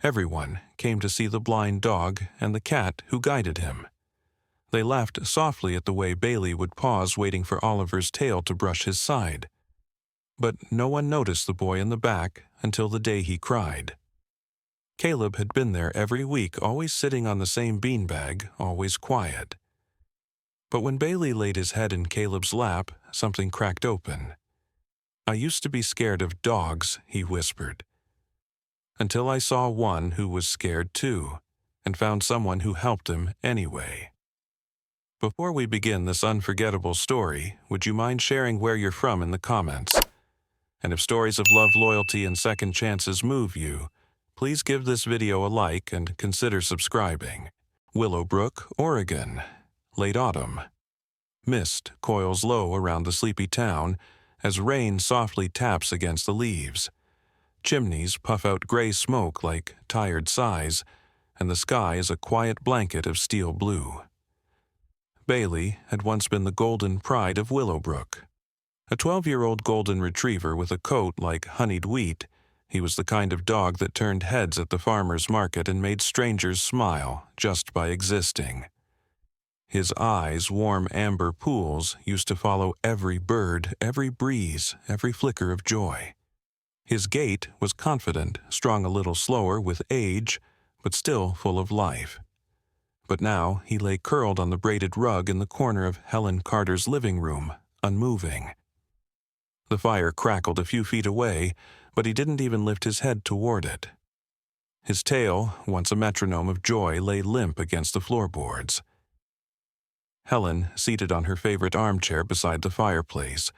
Everyone came to see the blind dog and the cat who guided him. They laughed softly at the way Bailey would pause waiting for Oliver's tail to brush his side. But no one noticed the boy in the back until the day he cried. Caleb had been there every week, always sitting on the same beanbag, always quiet. But when Bailey laid his head in Caleb's lap, something cracked open. "I used to be scared of dogs," he whispered, "until I saw one who was scared too, and found someone who helped him anyway." Before we begin this unforgettable story, would you mind sharing where you're from in the comments? And if stories of love, loyalty, and second chances move you, please give this video a like and consider subscribing. Willowbrook, Oregon. Late autumn. Mist coils low around the sleepy town as rain softly taps against the leaves. Chimneys puff out gray smoke like tired sighs, and the sky is a quiet blanket of steel blue. Bailey had once been the golden pride of Willowbrook. A 12-year-old golden retriever with a coat like honeyed wheat, he was the kind of dog that turned heads at the farmer's market and made strangers smile just by existing. His eyes, warm amber pools, used to follow every bird, every breeze, every flicker of joy. His gait was confident, strung a little slower with age, but still full of life. But now he lay curled on the braided rug in the corner of Helen Carter's living room, unmoving. The fire crackled a few feet away, but he didn't even lift his head toward it. His tail, once a metronome of joy, lay limp against the floorboards. Helen, seated on her favorite armchair beside the fireplace,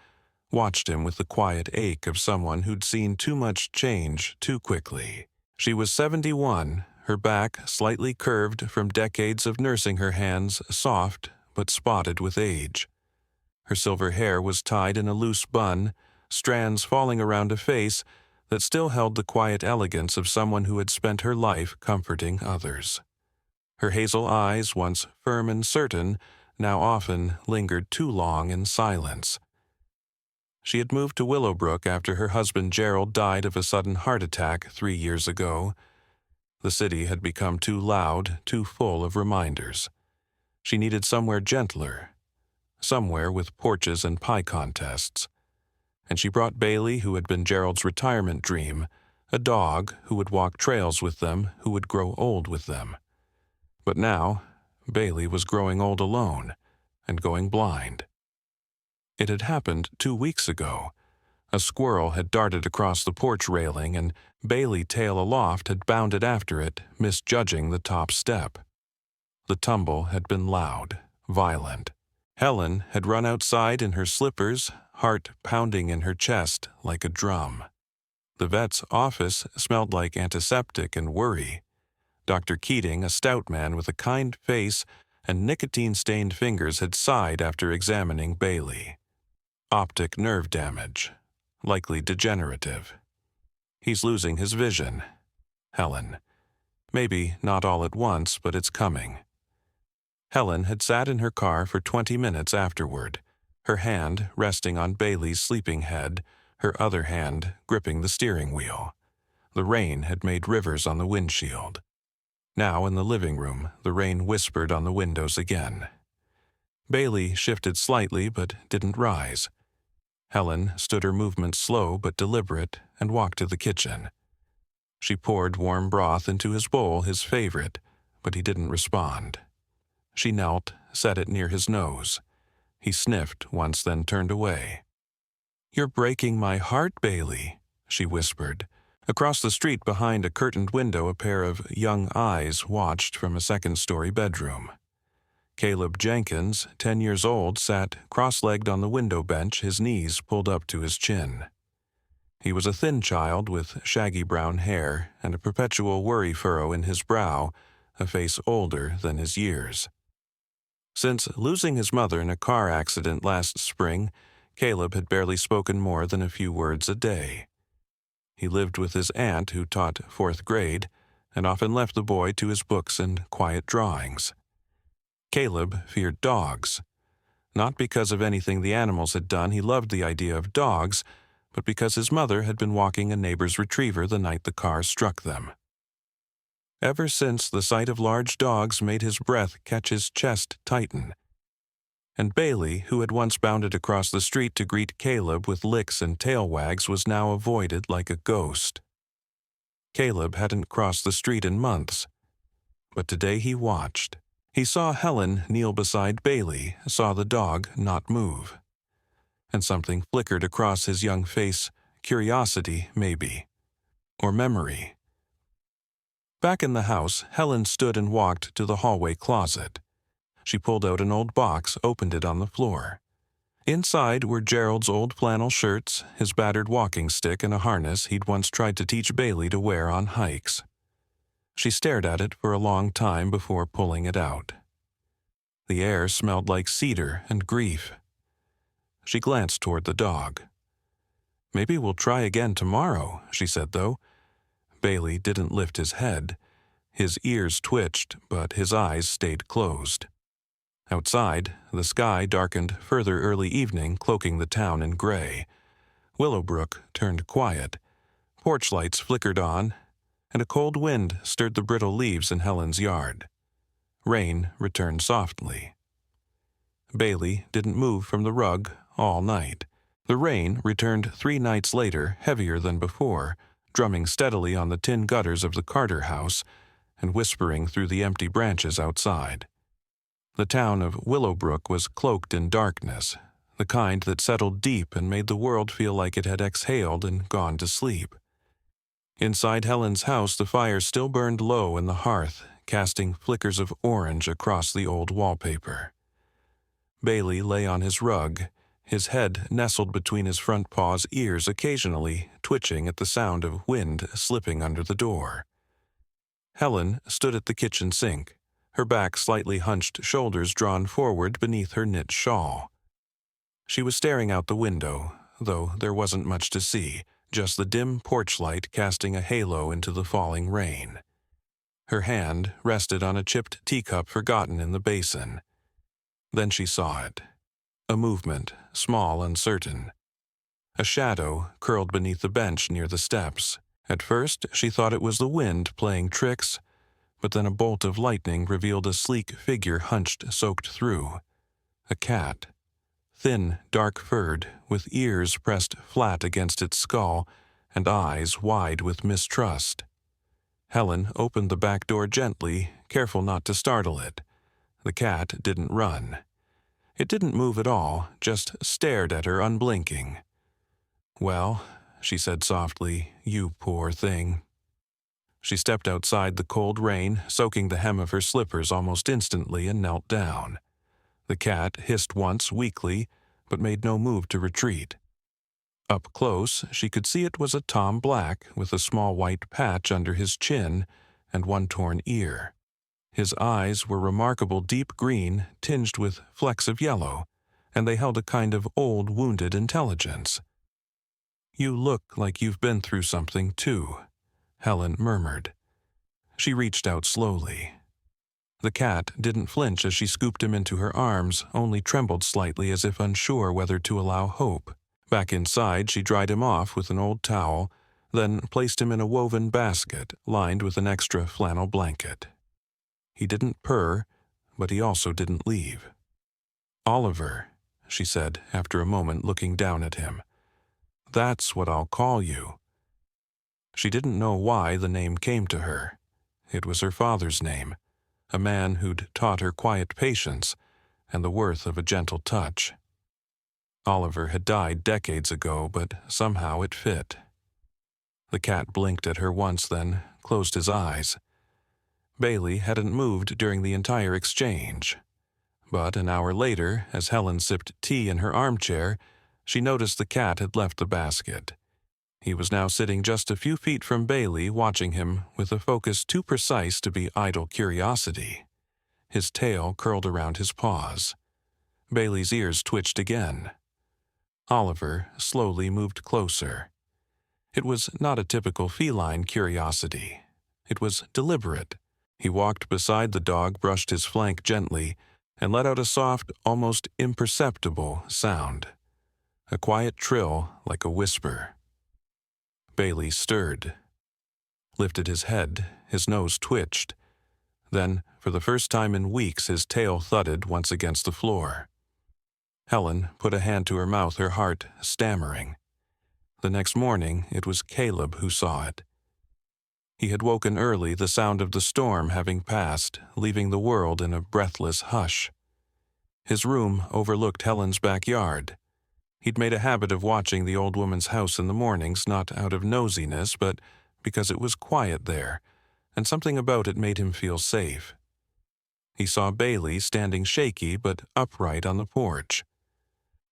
watched him with the quiet ache of someone who'd seen too much change too quickly. She was 71, her back slightly curved from decades of nursing, her hands soft but spotted with age. Her silver hair was tied in a loose bun, strands falling around a face that still held the quiet elegance of someone who had spent her life comforting others. Her hazel eyes, once firm and certain, now often lingered too long in silence. She had moved to Willowbrook after her husband Gerald died of a sudden heart attack 3 years ago. The city had become too loud, too full of reminders. She needed somewhere gentler, somewhere with porches and pie contests. And she brought Bailey, who had been Gerald's retirement dream, a dog who would walk trails with them, who would grow old with them. But now, Bailey was growing old alone and going blind. It had happened 2 weeks ago. A squirrel had darted across the porch railing, and Bailey, tail aloft, had bounded after it, misjudging the top step. The tumble had been loud, violent. Helen had run outside in her slippers, heart pounding in her chest like a drum. The vet's office smelled like antiseptic and worry. Dr. Keating, a stout man with a kind face and nicotine-stained fingers, had sighed after examining Bailey. Optic nerve damage, likely degenerative. He's losing his vision. Helen. Maybe not all at once, but it's coming. Helen had sat in her car for 20 minutes afterward, her hand resting on Bailey's sleeping head, her other hand gripping the steering wheel. The rain had made rivers on the windshield. Now in the living room, the rain whispered on the windows again. Bailey shifted slightly but didn't rise. Helen stood, her movements slow but deliberate, and walked to the kitchen. She poured warm broth into his bowl, his favorite, but he didn't respond. She knelt, set it near his nose. He sniffed once, then turned away. "You're breaking my heart, Bailey," she whispered. Across the street behind a curtained window, a pair of young eyes watched from a second-story bedroom. Caleb Jenkins, 10 years old, sat cross-legged on the window bench, his knees pulled up to his chin. He was a thin child with shaggy brown hair and a perpetual worry furrow in his brow, a face older than his years. Since losing his mother in a car accident last spring, Caleb had barely spoken more than a few words a day. He lived with his aunt, who taught 4th grade, and often left the boy to his books and quiet drawings. Caleb feared dogs. Not because of anything the animals had done, he loved the idea of dogs, but because his mother had been walking a neighbor's retriever the night the car struck them. Ever since, the sight of large dogs made his breath catch his chest tighten. And Bailey, who had once bounded across the street to greet Caleb with licks and tail wags, was now avoided like a ghost. Caleb hadn't crossed the street in months, but today he watched. He saw Helen kneel beside Bailey, saw the dog not move. And something flickered across his young face, curiosity, maybe, or memory. Back in the house, Helen stood and walked to the hallway closet. She pulled out an old box, opened it on the floor. Inside were Gerald's old flannel shirts, his battered walking stick, and a harness he'd once tried to teach Bailey to wear on hikes. She stared at it for a long time before pulling it out. The air smelled like cedar and grief. She glanced toward the dog. "Maybe we'll try again tomorrow," she said, though. Bailey didn't lift his head. His ears twitched, but his eyes stayed closed. Outside, the sky darkened further early evening, cloaking the town in gray. Willowbrook turned quiet. Porch lights flickered on, and a cold wind stirred the brittle leaves in Helen's yard. Rain returned softly. Bailey didn't move from the rug all night. The rain returned 3 nights later, heavier than before, drumming steadily on the tin gutters of the Carter house and whispering through the empty branches outside. The town of Willowbrook was cloaked in darkness, the kind that settled deep and made the world feel like it had exhaled and gone to sleep. Inside Helen's house, the fire still burned low in the hearth, casting flickers of orange across the old wallpaper. Bailey lay on his rug, his head nestled between his front paw's ears, occasionally twitching at the sound of wind slipping under the door. Helen stood at the kitchen sink, her back slightly hunched, shoulders drawn forward beneath her knit shawl. She was staring out the window, though there wasn't much to see, just the dim porch light casting a halo into the falling rain. Her hand rested on a chipped teacup forgotten in the basin. Then she saw it. A movement, small and certain. A shadow curled beneath the bench near the steps. At first, she thought it was the wind playing tricks, but then a bolt of lightning revealed a sleek figure hunched, soaked through. A cat. Thin, dark-furred, with ears pressed flat against its skull and eyes wide with mistrust. Helen opened the back door gently, careful not to startle it. The cat didn't run. It didn't move at all, just stared at her unblinking. "Well," she said softly, "you poor thing." She stepped outside the cold rain, soaking the hem of her slippers almost instantly, and knelt down. The cat hissed once weakly, but made no move to retreat. Up close, she could see it was a Tom Black with a small white patch under his chin and one torn ear. His eyes were remarkable deep green, tinged with flecks of yellow, and they held a kind of old, wounded intelligence. "You look like you've been through something, too," Helen murmured. She reached out slowly. The cat didn't flinch as she scooped him into her arms, only trembled slightly as if unsure whether to allow hope. Back inside, she dried him off with an old towel, then placed him in a woven basket lined with an extra flannel blanket. He didn't purr, but he also didn't leave. "Oliver," she said after a moment, looking down at him. "That's what I'll call you." She didn't know why the name came to her. It was her father's name, a man who'd taught her quiet patience and the worth of a gentle touch. Oliver had died decades ago, but somehow it fit. The cat blinked at her once, then closed his eyes. Bailey hadn't moved during the entire exchange. But an hour later, as Helen sipped tea in her armchair, she noticed the cat had left the basket. He was now sitting just a few feet from Bailey, watching him with a focus too precise to be idle curiosity. His tail curled around his paws. Bailey's ears twitched again. Oliver slowly moved closer. It was not a typical feline curiosity. It was deliberate. He walked beside the dog, brushed his flank gently, and let out a soft, almost imperceptible sound. A quiet trill like a whisper. Bailey stirred, lifted his head, his nose twitched. Then, for the first time in weeks, his tail thudded once against the floor. Helen put a hand to her mouth, her heart stammering. The next morning, it was Caleb who saw it. He had woken early, the sound of the storm having passed, leaving the world in a breathless hush. His room overlooked Helen's backyard. He'd made a habit of watching the old woman's house in the mornings, not out of nosiness, but because it was quiet there, and something about it made him feel safe. He saw Bailey standing shaky but upright on the porch.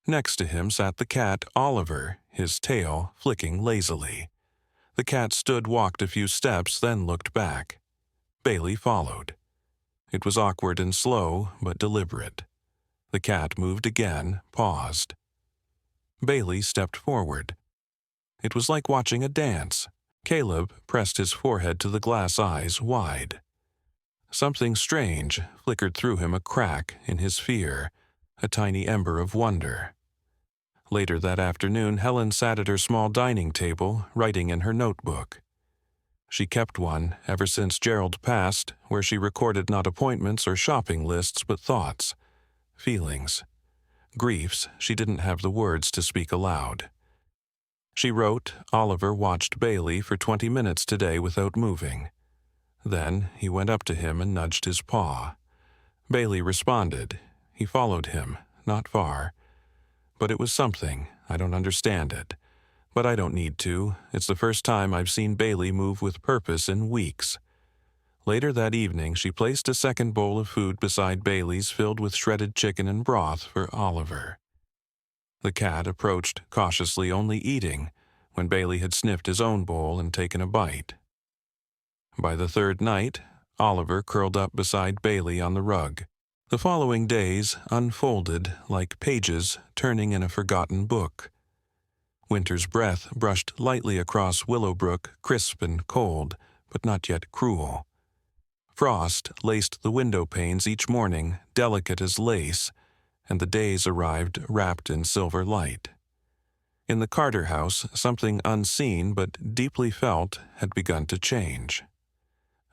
Next to him sat the cat, Oliver, his tail flicking lazily. The cat walked a few steps, then looked back. Bailey followed. It was awkward and slow, but deliberate. The cat moved again, paused. Bailey stepped forward. It was like watching a dance. Caleb pressed his forehead to the glass eyes wide. Something strange flickered through him, a crack in his fear, a tiny ember of wonder. Later that afternoon, Helen sat at her small dining table, writing in her notebook. She kept one ever since Gerald passed, where she recorded not appointments or shopping lists, but thoughts, feelings, griefs she didn't have the words to speak aloud. She wrote, Oliver watched Bailey for 20 minutes today without moving. Then he went up to him and nudged his paw. Bailey responded. He followed him, not far. But it was something. I don't understand it. But I don't need to. It's the first time I've seen Bailey move with purpose in weeks. Later that evening, she placed a second bowl of food beside Bailey's, filled with shredded chicken and broth for Oliver. The cat approached cautiously, only eating, when Bailey had sniffed his own bowl and taken a bite. By the third night, Oliver curled up beside Bailey on the rug. The following days unfolded like pages turning in a forgotten book. Winter's breath brushed lightly across Willowbrook, crisp and cold, but not yet cruel. Frost laced the window panes each morning, delicate as lace, and the days arrived wrapped in silver light. In the Carter house, something unseen but deeply felt had begun to change.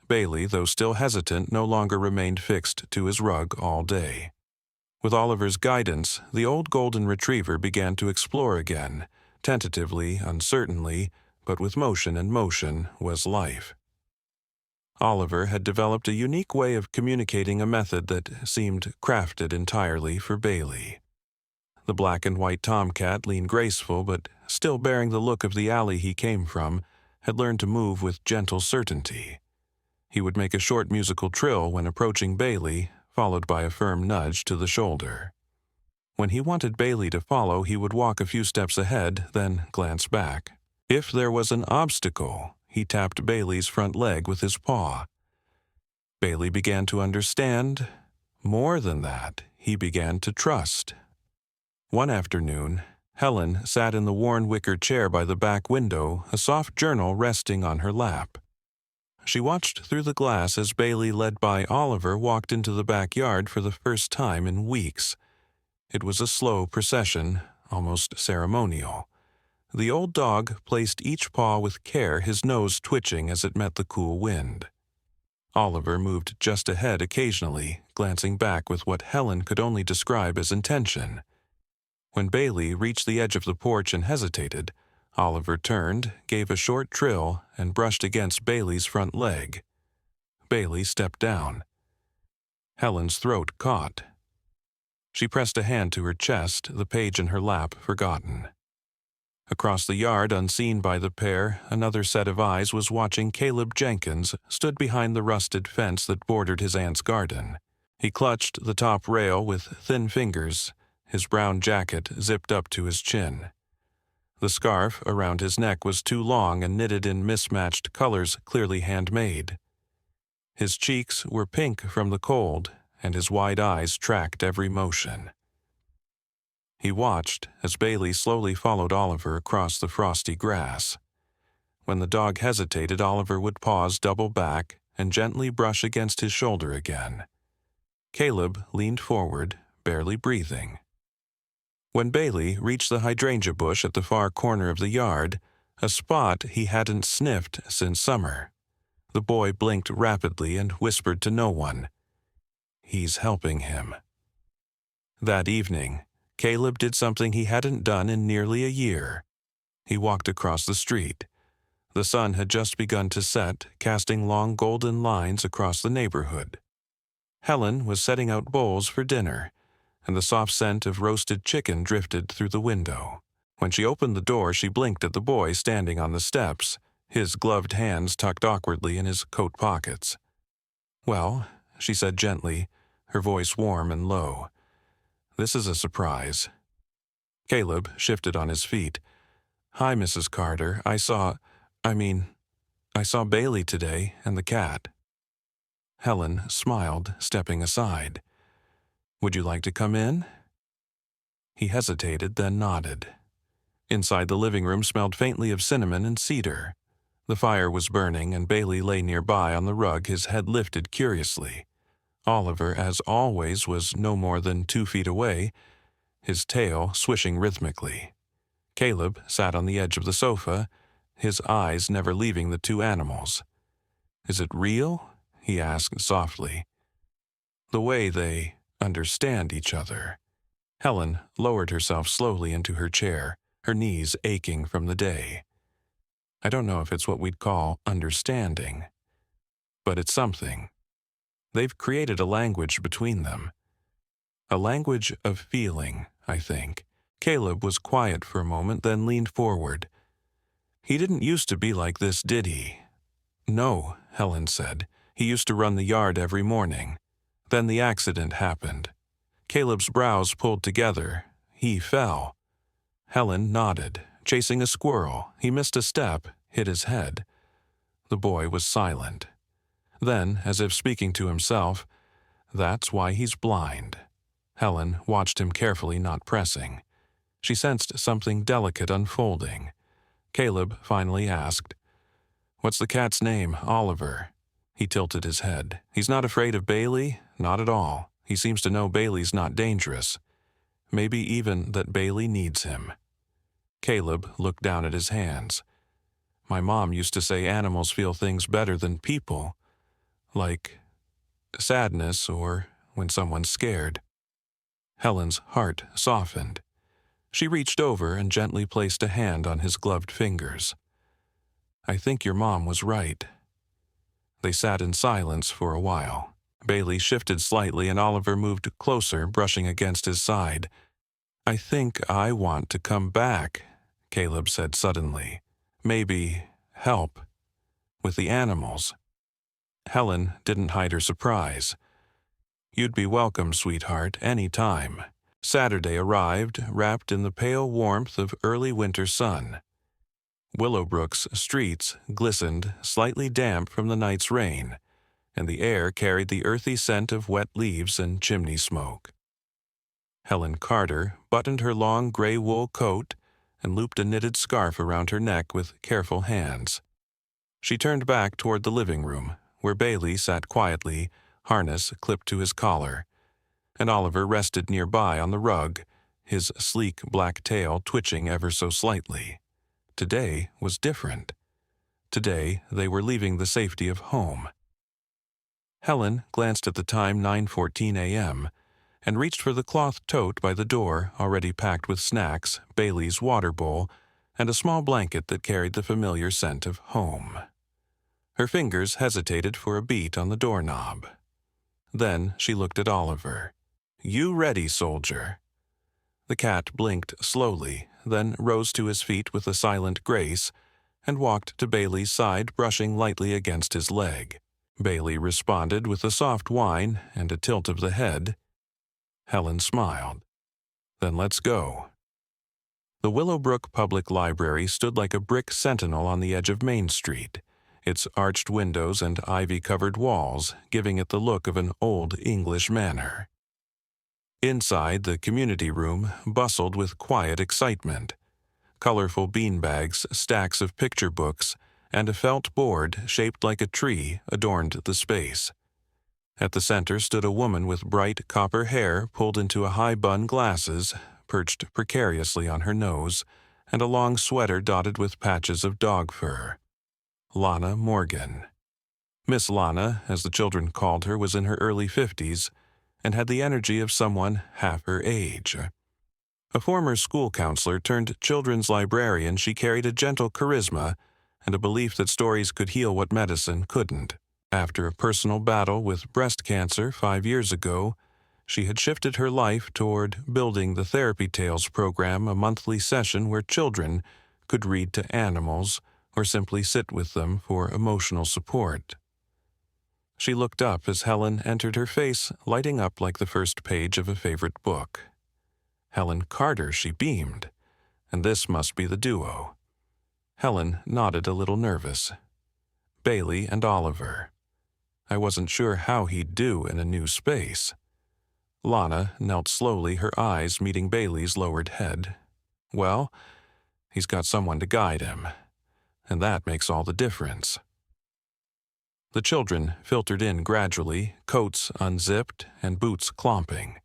Bailey, though still hesitant, no longer remained fixed to his rug all day. With Oliver's guidance, the old golden retriever began to explore again, tentatively, uncertainly, but with motion, and motion was life. Oliver had developed a unique way of communicating, a method that seemed crafted entirely for Bailey. The black and white tomcat, lean graceful but still bearing the look of the alley he came from, had learned to move with gentle certainty. He would make a short musical trill when approaching Bailey, followed by a firm nudge to the shoulder. When he wanted Bailey to follow, he would walk a few steps ahead, then glance back. If there was an obstacle, he tapped Bailey's front leg with his paw. Bailey began to understand. More than that, he began to trust. One afternoon, Helen sat in the worn wicker chair by the back window, a soft journal resting on her lap. She watched through the glass as Bailey, led by Oliver, walked into the backyard for the first time in weeks. It was a slow procession, almost ceremonial. The old dog placed each paw with care, his nose twitching as it met the cool wind. Oliver moved just ahead occasionally, glancing back with what Helen could only describe as intention. When Bailey reached the edge of the porch and hesitated, Oliver turned, gave a short trill, and brushed against Bailey's front leg. Bailey stepped down. Helen's throat caught. She pressed a hand to her chest, the page in her lap forgotten. Across the yard, unseen by the pair, another set of eyes was watching. Caleb Jenkins stood behind the rusted fence that bordered his aunt's garden. He clutched the top rail with thin fingers, his brown jacket zipped up to his chin. The scarf around his neck was too long and knitted in mismatched colors, clearly handmade. His cheeks were pink from the cold, and his wide eyes tracked every motion. He watched as Bailey slowly followed Oliver across the frosty grass. When the dog hesitated, Oliver would pause, double back, and gently brush against his shoulder again. Caleb leaned forward, barely breathing. When Bailey reached the hydrangea bush at the far corner of the yard, a spot he hadn't sniffed since summer, The boy blinked rapidly and whispered to no one. He's helping him. That evening, Caleb did something he hadn't done in nearly a year. He walked across the street. The sun had just begun to set, casting long golden lines across the neighborhood. Helen was setting out bowls for dinner, and the soft scent of roasted chicken drifted through the window. When she opened the door, she blinked at the boy standing on the steps, his gloved hands tucked awkwardly in his coat pockets. "Well," she said gently, her voice warm and low. "This is a surprise." Caleb shifted on his feet. "Hi, Mrs. Carter. I saw Bailey today and the cat." Helen smiled, stepping aside. "Would you like to come in?" He hesitated, then nodded. Inside, the living room smelled faintly of cinnamon and cedar. The fire was burning, and Bailey lay nearby on the rug, his head lifted curiously. Oliver, as always, was no more than 2 feet away, his tail swishing rhythmically. Caleb sat on the edge of the sofa, his eyes never leaving the 2 animals. "Is it real?" he asked softly. "The way they understand each other." Helen lowered herself slowly into her chair, her knees aching from the day. "I don't know if it's what we'd call understanding, but it's something. They've created a language between them. A language of feeling, I think." Caleb was quiet for a moment, then leaned forward. "He didn't used to be like this, did he?" "No," Helen said. "He used to run the yard every morning. Then the accident happened." Caleb's brows pulled together. He fell. Helen nodded. "Chasing a squirrel. He missed a step, hit his head." The boy was silent. Then, as if speaking to himself, "That's why he's blind." Helen watched him carefully, not pressing. She sensed something delicate unfolding. Caleb finally asked, "What's the cat's name, Oliver?" He tilted his head. "He's not afraid of Bailey? Not at all. He seems to know Bailey's not dangerous. Maybe even that Bailey needs him." Caleb looked down at his hands. "My mom used to say animals feel things better than people, like sadness or when someone's scared." Helen's heart softened. She reached over and gently placed a hand on his gloved fingers. "I think your mom was right." They sat in silence for a while. Bailey shifted slightly and Oliver moved closer, brushing against his side. "I think I want to come back," Caleb said suddenly. "Maybe help with the animals." Helen didn't hide her surprise. "You'd be welcome, sweetheart, any time." Saturday arrived, wrapped in the pale warmth of early winter sun. Willowbrook's streets glistened, slightly damp from the night's rain, and the air carried the earthy scent of wet leaves and chimney smoke. Helen Carter buttoned her long gray wool coat and looped a knitted scarf around her neck with careful hands. She turned back toward the living room, where Bailey sat quietly, harness clipped to his collar, and Oliver rested nearby on the rug, his sleek black tail twitching ever so slightly. Today was different. Today they were leaving the safety of home. Helen glanced at the time, 9:14 a.m., and reached for the cloth tote by the door, already packed with snacks, Bailey's water bowl, and a small blanket that carried the familiar scent of home. Her fingers hesitated for a beat on the doorknob. Then she looked at Oliver. "You ready, soldier?" The cat blinked slowly, then rose to his feet with a silent grace and walked to Bailey's side, brushing lightly against his leg. Bailey responded with a soft whine and a tilt of the head. Helen smiled. "Then let's go." The Willowbrook Public Library stood like a brick sentinel on the edge of Main Street, its arched windows and ivy-covered walls giving it the look of an old English manor. Inside, the community room bustled with quiet excitement. Colorful beanbags, stacks of picture books, and a felt board shaped like a tree adorned the space. At the center stood a woman with bright copper hair pulled into a high-bun glasses, perched precariously on her nose, and a long sweater dotted with patches of dog fur. Lana Morgan. Miss Lana, as the children called her, was in her early 50s and had the energy of someone half her age. A former school counselor turned children's librarian, she carried a gentle charisma and a belief that stories could heal what medicine couldn't. After a personal battle with breast cancer 5 years ago, she had shifted her life toward building the Therapy Tales program, a monthly session where children could read to animals or simply sit with them for emotional support. She looked up as Helen entered, her face lighting up like the first page of a favorite book. Helen Carter, she beamed, and this must be the duo. Helen nodded, a little nervous. Bailey and Oliver. I wasn't sure how he'd do in a new space. Lana knelt slowly, her eyes meeting Bailey's lowered head. Well, he's got someone to guide him, and that makes all the difference. The children filtered in gradually, coats unzipped and boots clomping.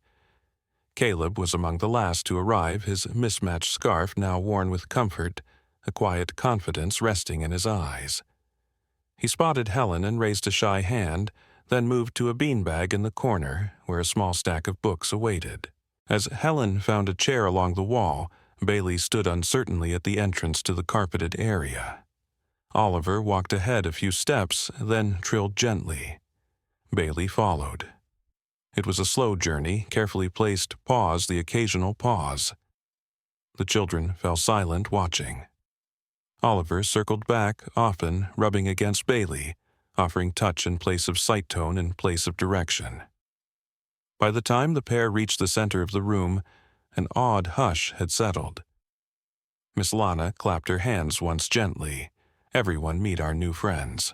Caleb was among the last to arrive, his mismatched scarf now worn with comfort, a quiet confidence resting in his eyes. He spotted Helen and raised a shy hand, then moved to a beanbag in the corner where a small stack of books awaited. As Helen found a chair along the wall, Bailey stood uncertainly at the entrance to the carpeted area. Oliver walked ahead a few steps, then trilled gently. Bailey followed. It was a slow journey, carefully placed pause, the occasional pause. The children fell silent, watching. Oliver circled back, often rubbing against Bailey, offering touch in place of sight, tone in place of direction. By the time the pair reached the center of the room, an awed hush had settled. Miss Lana clapped her hands once gently. Everyone meet our new friends.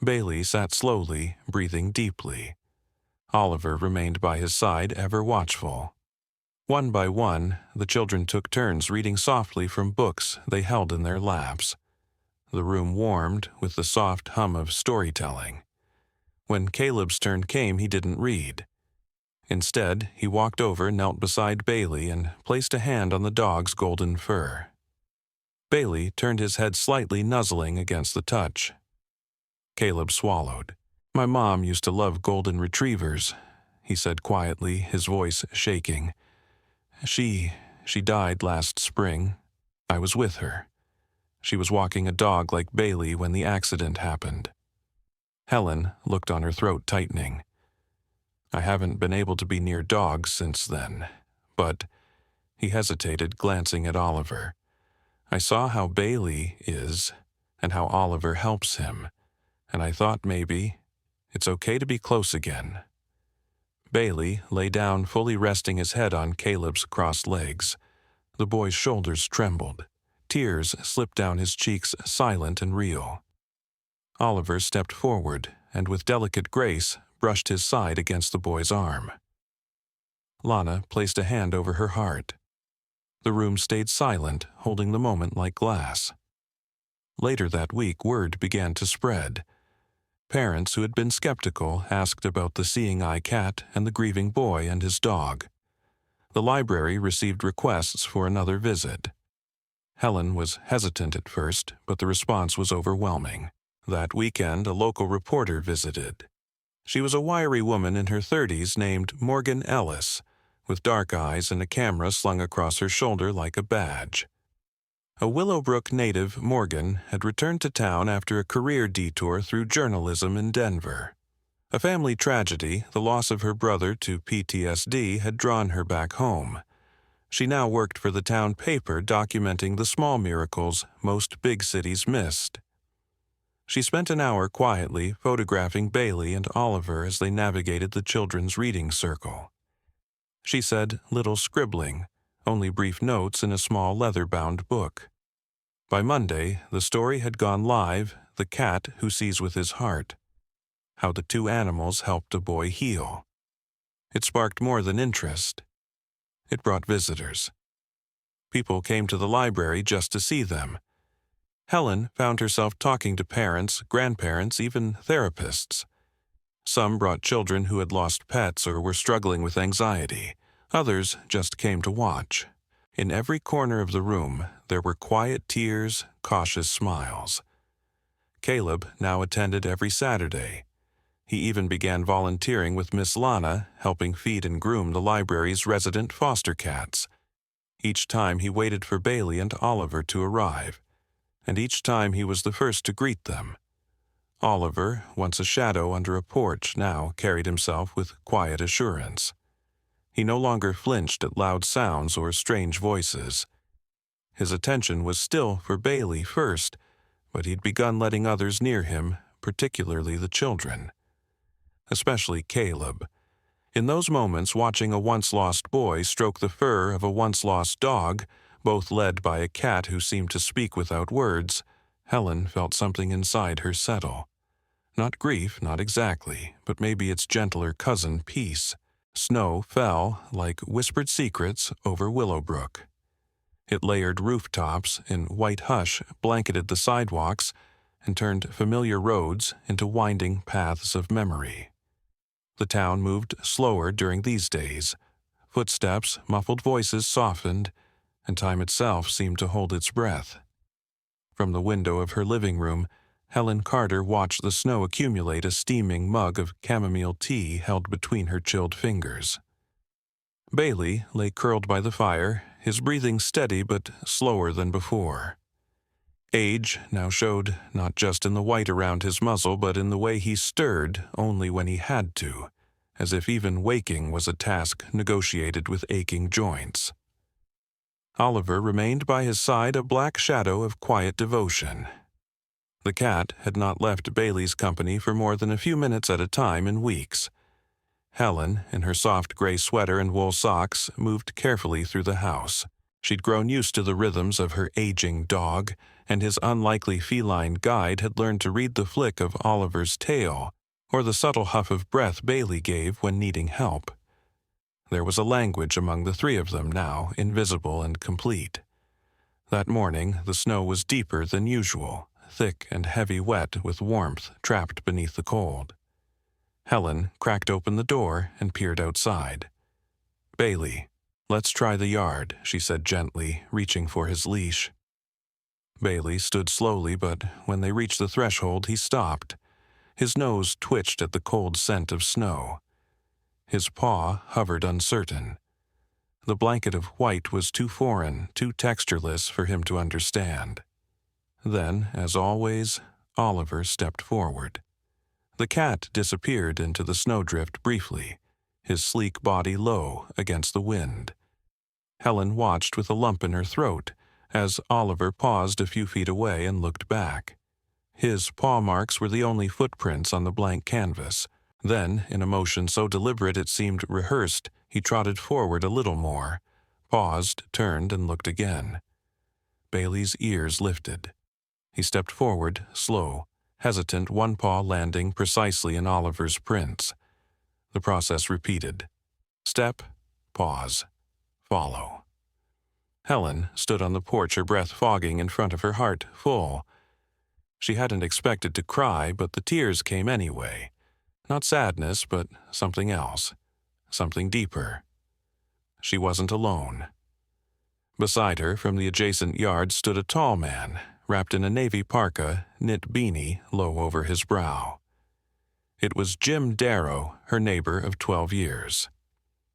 Bailey sat slowly, breathing deeply. Oliver remained by his side, ever watchful. One by one, the children took turns reading softly from books they held in their laps. The room warmed with the soft hum of storytelling. When Caleb's turn came, he didn't read. Instead, he walked over, knelt beside Bailey, and placed a hand on the dog's golden fur. Bailey turned his head slightly, nuzzling against the touch. Caleb swallowed. My mom used to love golden retrievers, he said quietly, his voice shaking. She died last spring. I was with her. She was walking a dog like Bailey when the accident happened. Helen looked on, her throat tightening. I haven't been able to be near dogs since then, but he hesitated, glancing at Oliver. I saw how Bailey is and how Oliver helps him, and I thought maybe it's okay to be close again. Bailey lay down, fully resting his head on Caleb's crossed legs. The boy's shoulders trembled. Tears slipped down his cheeks, silent and real. Oliver stepped forward and with delicate grace brushed his side against the boy's arm. Lana placed a hand over her heart. The room stayed silent, holding the moment like glass. Later that week, word began to spread. Parents who had been skeptical asked about the seeing eye cat and the grieving boy and his dog. The library received requests for another visit. Helen was hesitant at first, but the response was overwhelming. That weekend, a local reporter visited. She was a wiry woman in her 30s named Morgan Ellis, with dark eyes and a camera slung across her shoulder like a badge. A Willowbrook native, Morgan had returned to town after a career detour through journalism in Denver. A family tragedy, the loss of her brother to PTSD, had drawn her back home. She now worked for the town paper, documenting the small miracles most big cities missed. She spent an hour quietly photographing Bailey and Oliver as they navigated the children's reading circle. She said little scribbling, only brief notes in a small leather-bound book. By Monday, the story had gone live, The Cat Who Sees with His Heart. How the two animals helped a boy heal. It sparked more than interest. It brought visitors. People came to the library just to see them. Helen found herself talking to parents, grandparents, even therapists. Some brought children who had lost pets or were struggling with anxiety. Others just came to watch. In every corner of the room, there were quiet tears, cautious smiles. Caleb now attended every Saturday. He even began volunteering with Miss Lana, helping feed and groom the library's resident foster cats. Each time he waited for Bailey and Oliver to arrive, and each time he was the first to greet them. Oliver, once a shadow under a porch, now carried himself with quiet assurance. He no longer flinched at loud sounds or strange voices. His attention was still for Bailey first, but he'd begun letting others near him, particularly the children. Especially Caleb. In those moments, watching a once-lost boy stroke the fur of a once-lost dog, both led by a cat who seemed to speak without words, Helen felt something inside her settle. Not grief, not exactly, but maybe its gentler cousin, peace. Snow fell, like whispered secrets, over Willowbrook. It layered rooftops in white hush, blanketed the sidewalks, and turned familiar roads into winding paths of memory. The town moved slower during these days. Footsteps, muffled voices softened, and time itself seemed to hold its breath. From the window of her living room, Helen Carter watched the snow accumulate a steaming mug of chamomile tea held between her chilled fingers. Bailey lay curled by the fire, his breathing steady but slower than before. Age now showed not just in the white around his muzzle, but in the way he stirred only when he had to, as if even waking was a task negotiated with aching joints. Oliver remained by his side, a black shadow of quiet devotion. The cat had not left Bailey's company for more than a few minutes at a time in weeks. Helen, in her soft gray sweater and wool socks, moved carefully through the house. She'd grown used to the rhythms of her aging dog, and his unlikely feline guide had learned to read the flick of Oliver's tail, or the subtle huff of breath Bailey gave when needing help. There was a language among the three of them now, invisible and complete. That morning, the snow was deeper than usual, thick and heavy wet with warmth trapped beneath the cold. Helen cracked open the door and peered outside. "Bailey, let's try the yard," she said gently, reaching for his leash. Bailey stood slowly, but when they reached the threshold, he stopped. His nose twitched at the cold scent of snow. His paw hovered uncertain. The blanket of white was too foreign, too textureless for him to understand. Then, as always, Oliver stepped forward. The cat disappeared into the snowdrift briefly, his sleek body low against the wind. Helen watched with a lump in her throat as Oliver paused a few feet away and looked back. His paw marks were the only footprints on the blank canvas. Then, in a motion so deliberate it seemed rehearsed, he trotted forward a little more, paused, turned, and looked again. Bailey's ears lifted. He stepped forward, slow, hesitant, one paw landing precisely in Oliver's prints. The process repeated. Step, pause, follow. Helen stood on the porch, her breath fogging in front of her heart full. She hadn't expected to cry, but the tears came anyway. Not sadness, but something else, something deeper. She wasn't alone. Beside her, from the adjacent yard, stood a tall man, wrapped in a navy parka, knit beanie low over his brow. It was Jim Darrow, her neighbor of 12 years.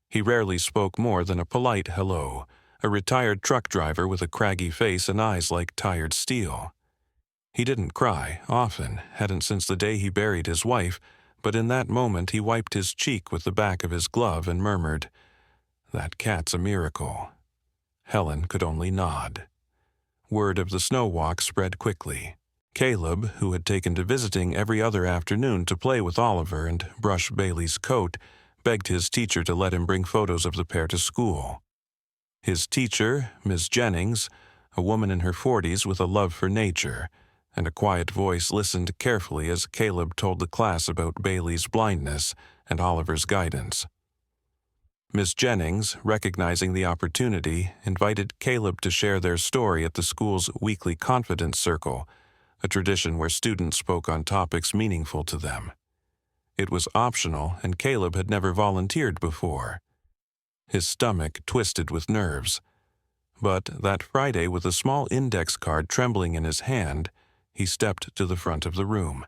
He rarely spoke more than a polite hello, a retired truck driver with a craggy face and eyes like tired steel. He didn't cry, often, hadn't since the day he buried his wife, but in that moment he wiped his cheek with the back of his glove and murmured, "That cat's a miracle." Helen could only nod. Word of the snow walk spread quickly. Caleb, who had taken to visiting every other afternoon to play with Oliver and brush Bailey's coat, begged his teacher to let him bring photos of the pair to school. His teacher, Miss Jennings, a woman in her 40s with a love for nature, and a quiet voice, listened carefully as Caleb told the class about Bailey's blindness and Oliver's guidance. Miss Jennings, recognizing the opportunity, invited Caleb to share their story at the school's weekly confidence circle, a tradition where students spoke on topics meaningful to them. It was optional, and Caleb had never volunteered before. His stomach twisted with nerves. But that Friday, with a small index card trembling in his hand, he stepped to the front of the room.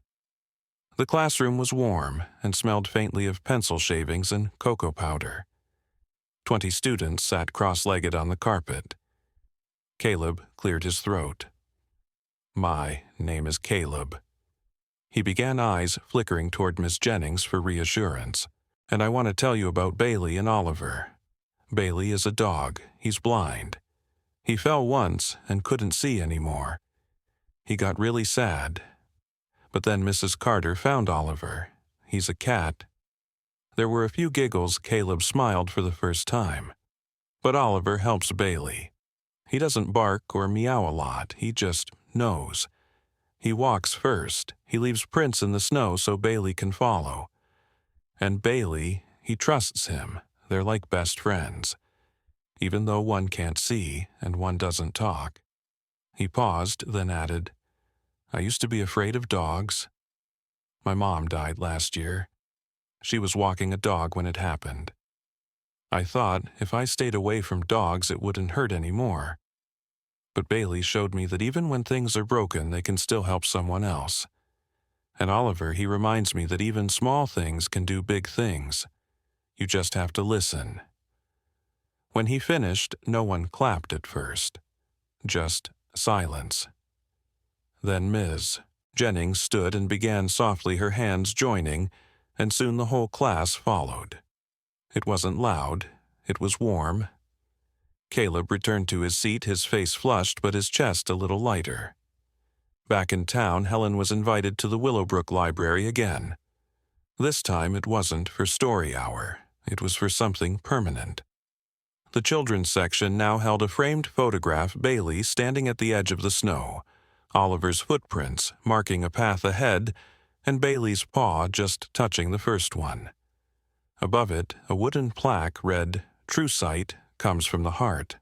The classroom was warm and smelled faintly of pencil shavings and cocoa powder. 20 students sat cross-legged on the carpet. Caleb cleared his throat. "My name is Caleb." He began, eyes flickering toward Miss Jennings for reassurance. "And I want to tell you about Bailey and Oliver. Bailey is a dog. He's blind. He fell once and couldn't see anymore. He got really sad. But then Mrs. Carter found Oliver. He's a cat." There were a few giggles. Caleb smiled for the first time. "But Oliver helps Bailey. He doesn't bark or meow a lot. He just knows. He walks first. He leaves prints in the snow so Bailey can follow. And Bailey, he trusts him. They're like best friends. Even though one can't see and one doesn't talk." He paused, then added, "I used to be afraid of dogs. My mom died last year. She was walking a dog when it happened. I thought if I stayed away from dogs it wouldn't hurt anymore. But Bailey showed me that even when things are broken, they can still help someone else. And Oliver, he reminds me that even small things can do big things. You just have to listen." When he finished, no one clapped at first. Just silence. Then Ms. Jennings stood and began softly, her hands joining, and soon the whole class followed. It wasn't loud. It was warm. Caleb returned to his seat, his face flushed but his chest a little lighter. Back in town, Helen was invited to the Willowbrook Library again. This time it wasn't for story hour. It was for something permanent. The children's section now held a framed photograph, Bailey standing at the edge of the snow, Oliver's footprints marking a path ahead, and Bailey's paw just touching the first one. Above it, a wooden plaque read, "True sight comes from the heart."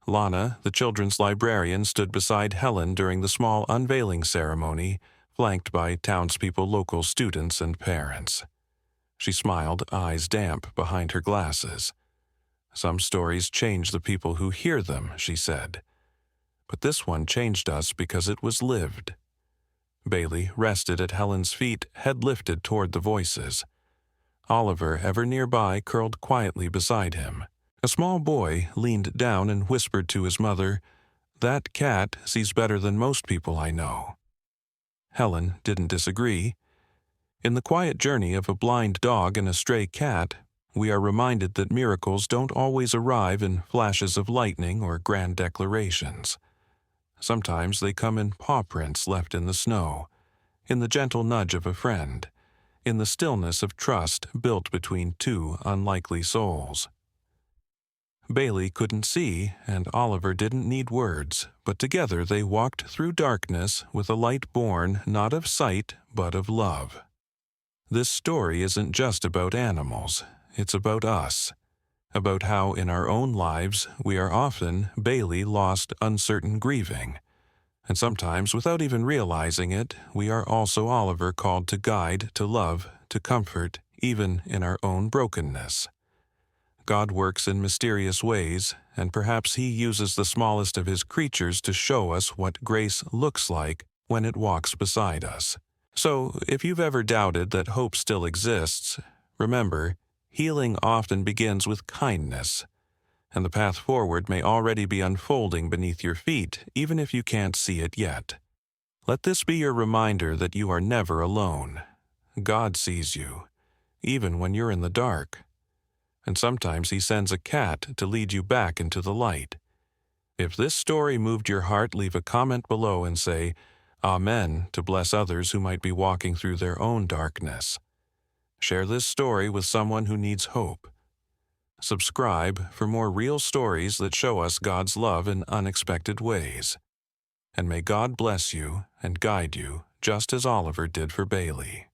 Lana, the children's librarian, stood beside Helen during the small unveiling ceremony, flanked by townspeople, local students, and parents. She smiled, eyes damp behind her glasses. "Some stories change the people who hear them," she said. "But this one changed us because it was lived." Bailey rested at Helen's feet, head lifted toward the voices. Oliver, ever nearby, curled quietly beside him. A small boy leaned down and whispered to his mother, "That cat sees better than most people I know." Helen didn't disagree. In the quiet journey of a blind dog and a stray cat, we are reminded that miracles don't always arrive in flashes of lightning or grand declarations. Sometimes they come in paw prints left in the snow, in the gentle nudge of a friend, in the stillness of trust built between two unlikely souls. Bailey couldn't see, and Oliver didn't need words, but together they walked through darkness with a light born not of sight but of love. This story isn't just about animals, it's about us, about how in our own lives we are often Bailey lost, uncertain, grieving. And sometimes, without even realizing it, we are also Oliver called to guide, to love, to comfort, even in our own brokenness. God works in mysterious ways, and perhaps He uses the smallest of His creatures to show us what grace looks like when it walks beside us. So, if you've ever doubted that hope still exists, remember, healing often begins with kindness, and the path forward may already be unfolding beneath your feet, even if you can't see it yet. Let this be your reminder that you are never alone. God sees you, even when you're in the dark. And sometimes He sends a cat to lead you back into the light. If this story moved your heart, leave a comment below and say, "Amen," to bless others who might be walking through their own darkness. Share this story with someone who needs hope. Subscribe for more real stories that show us God's love in unexpected ways. And may God bless you and guide you just as Oliver did for Bailey.